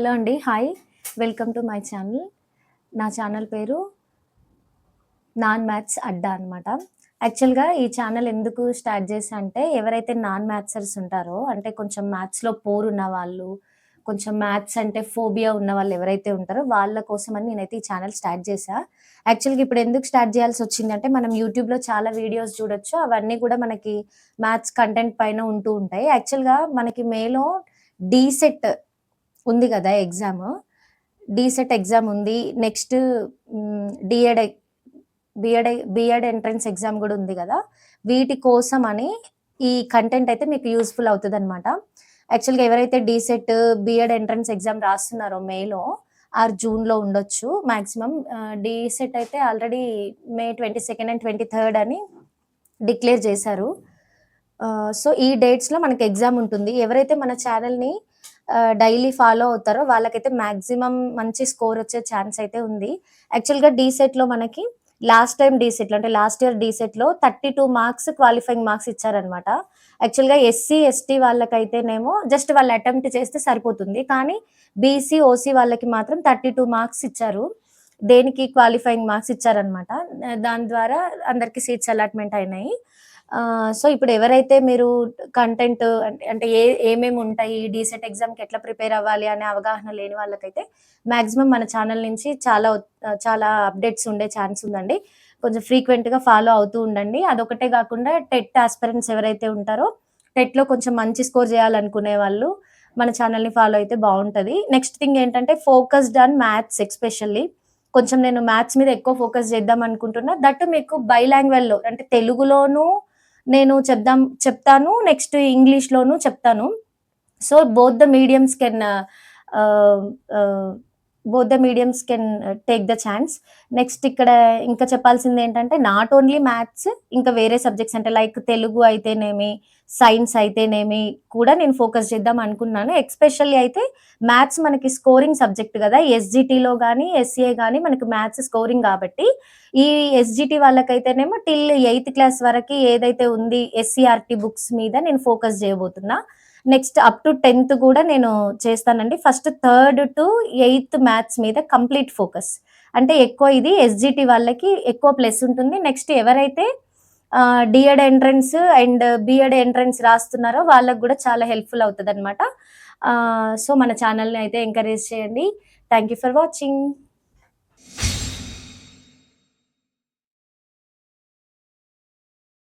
Hello అండి. Hi. Welcome to my channel. నా channel పేరు నాన్ మ్యాథ్స్ అడ్డా అనమాట. యాక్చువల్‌గా ఈ ఛానల్ ఎందుకు స్టార్ట్ చేశా అంటే, ఎవరైతే నాన్ మ్యాథ్సర్స్ ఉంటారో, అంటే కొంచెం మ్యాథ్స్‌లో పోరున్న వాళ్ళు, కొంచెం మ్యాథ్స్ అంటే ఫోబియా ఉన్నవాళ్ళు ఎవరైతే ఉంటారో, వాళ్ళ కోసమని నేనైతే ఈ ఛానల్ స్టార్ట్ చేశా. యాక్చువల్‌గా ఇప్పుడు ఎందుకు స్టార్ట్ చేయాల్సొచ్చిందంటే, మనం యూట్యూబ్‌లో చాలా వీడియోస్ చూడొచ్చు. అవన్నీ కూడా మనకి మ్యాథ్స్ కంటెంట్ పైన ఉంటూ ఉంటాయి. యాక్చువల్‌గా మనకి మేలో డీసెట్ ఉంది గదా! ఎగ్జాము. డీసెట్ ఎగ్జామ్ ఉంది. Next DEd BEd entrance exam గూడా ఉంది గదా! వీటి కోసమని ఈ కంటెంట్ అయితే మీకు యూజ్‌ఫుల్ అవుతదనమాట. యాక్చువల్‌గా ఎవరైతే డీసెట్, బీఎడ్ ఎంట్రన్స్ ఎగ్జామ్ రాస్తున్నారో మేలో ఆర్ జూన్‌లో ఉండొచ్చు మాక్సిమం. డీసెట్ అయితే ఆల్రెడీ మే 22 అండ్ 23 అని డిక్లేర్ చేశారు. సో, ఈ డేట్స్‌లో మనకి ఎగ్జామ్ ఉంటుంది. ఎవరైతే మన ఛానెల్‌ని డైలీ ఫాలో అవుతారో వాళ్ళకైతే మాక్సిమం మంచి స్కోర్ వచ్చే ఛాన్స్ అయితే ఉంది. యాక్చువల్‌గా డీసెట్‌లో మనకి లాస్ట్ టైమ్ డీసెట్‌లో అంటే లాస్ట్ ఇయర్ డీసెట్‌లో 32 మార్క్స్ క్వాలిఫైయింగ్ మార్క్స్ ఇచ్చారనమాట. యాక్చువల్‌గా ఎస్సీ, ఎస్టీ వాళ్ళకైతేనేమో జస్ట్ వాళ్ళు అటెంప్ట్ చేస్తే సరిపోతుంది. కానీ బీసీ, ఓసీ వాళ్ళకి మాత్రం 32 మార్క్స్ ఇచ్చారు. దేనికి క్వాలిఫైయింగ్ మార్క్స్ ఇచ్చారనమాట. దాని ద్వారా అందరికి సీట్స్ అలాట్‌మెంట్ అయినాయి. సో, ఇప్పుడు ఎవరైతే మీరు కంటెంట్ అంటే ఏమేమి ఉంటాయి, డీసెట్ ఎగ్జామ్‌కి ఎట్లా ప్రిపేర్ అవ్వాలి అనే అవగాహన లేని వాళ్ళకైతే మాక్సిమం మన ఛానల్ నుంచి చాలా అప్డేట్స్ ఉండే ఛాన్స్ ఉందండి. కొంచెం ఫ్రీక్వెంట్‌గా ఫాలో అవుతూ ఉండండి. అదొకటే గాకుండా టెట్ ఆస్పిరెంట్స్ ఎవరైతే ఉంటారో, టెట్‌లో కొంచెం మంచి స్కోర్ చేయాలనుకునే వాళ్ళు మన ఛానల్‌ని ఫాలో అయితే బావుంటది. నెక్స్ట్ థింగ్ ఏంటంటే ఫోకస్డ్ ఆన్ మ్యాథ్స్ ఎస్పెషల్లీ. కొంచెం నేను మ్యాథ్స్ మీద ఎక్కువ ఫోకస్ చేద్దాం అనుకుంటున్నా. దట్ మీకు బైలాంగ్వల్‌లో అంటే తెలుగులోనూ నేను చెప్తాను. నెక్స్ట్ ఇంగ్లీష్‌లోనూ చెప్తాను. సో, ఆహ్, ఆహ్, both the mediums can take the chance. Next ఇక్కడ ఇంకా చెప్పాల్సిందేంటంటే నాట్ ఓన్లీ మ్యాథ్స్, ఇంకా వేరే సబ్జెక్ట్స్ అంటే లైక్ తెలుగు అయితేనేమి, సైన్స్ అయితేనేమి కూడా నేను ఫోకస్ చేద్దాం అనుకున్నాను. ఎస్పెషల్లీ అయితే మ్యాథ్స్ మనకి స్కోరింగ్ సబ్జెక్ట్ గదా! ఎస్‌జీటీలో గాని, ఎస్‌సీఏ గాని మనకి మ్యాథ్స్ స్కోరింగ్ గాబట్టి, ఈ ఎస్‌జీటీ వాళ్ళకైతేనేమో టిల్ 8థ్ క్లాస్ వరకి ఏదైతే ఉంది ఎస్‌సీఆర్‌టీ బుక్స్ మీద నేను ఫోకస్ జేయబోతున్నా. నెక్స్ట్ అప్ టు 10థ్ గూడా నేను చేస్తానండి. First third to eighth maths మీద కంప్లీట్ ఫోకస్. అంటే ఎక్కువ ఇది ఎస్‌జీటీ వాళ్ళకి ఎక్కువ ప్లస్ ఉంటుంది. నెక్స్ట్ ఎవరైతే DEd entrance and BEd entrance రాస్తున్నారో వాళ్ళకి గూడా చాలా హెల్ప్‌ఫుల్ అవుతదనమాట. సో, మన ఛానెల్‌ని అయితే ఎంకరేజ్ చేయండి. Thank you for watching.